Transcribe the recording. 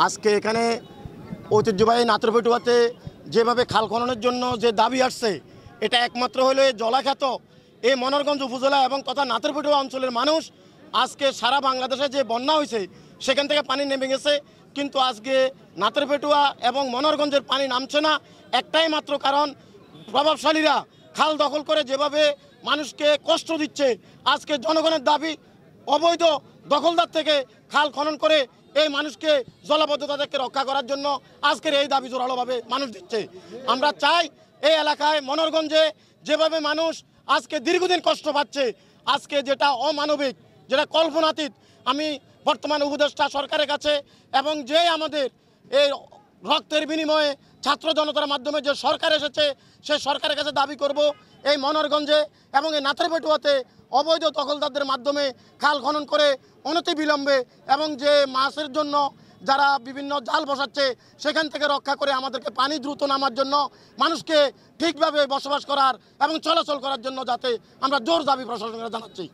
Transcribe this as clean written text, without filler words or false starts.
আজকে এখানে ঐতিহ্যবাহী নাতরপেটুয়াতে যেভাবে খাল খননের জন্য যে দাবি আসছে, এটা একমাত্র হলো জলাখ্যাত এই মনোহরগঞ্জ উপজেলা এবং তথা নাতরপেটুয়া অঞ্চলের মানুষ আজকে সারা বাংলাদেশে যে বন্যা হয়েছে সেখান থেকে পানি নেমে গেছে, কিন্তু আজকে নাতরপেটুয়া এবং মনোহরগঞ্জের পানি নামছে না। একটাই মাত্র কারণ, প্রভাবশালীরা খাল দখল করে যেভাবে মানুষকে কষ্ট দিচ্ছে। আজকে জনগণের দাবি অবৈধ দখলদার থেকে খাল খনন করে এই মানুষকে জলাবদ্ধতা থেকে রক্ষা করার জন্য আজকের এই দাবি জোরালোভাবে মানুষ দিচ্ছে। আমরা চাই এই এলাকায় মনোহরগঞ্জে যেভাবে মানুষ আজকে দীর্ঘদিন কষ্ট পাচ্ছে, আজকে যেটা অমানবিক, যেটা কল্পনাতীত, আমি বর্তমান উপদেষ্টা সরকারের কাছে এবং যে আমাদের এই রক্তের বিনিময়ে ছাত্র জনতার মাধ্যমে যে সরকার এসেছে সেই সরকারের কাছে দাবি করব এই মনোহরগঞ্জে এবং এই নাতরপেটুয়াতে অবৈধ দখলদারদের মাধ্যমে খাল খনন করে অনতিবিলম্বে এবং যে মাছের জন্য যারা বিভিন্ন জাল বসাচ্ছে সেখান থেকে রক্ষা করে আমাদেরকে পানি দ্রুত নামার জন্য, মানুষকে ঠিকভাবে বসবাস করার এবং চলাচল করার জন্য যাতে আমরা জোর দাবি প্রশাসনকে জানাচ্ছি।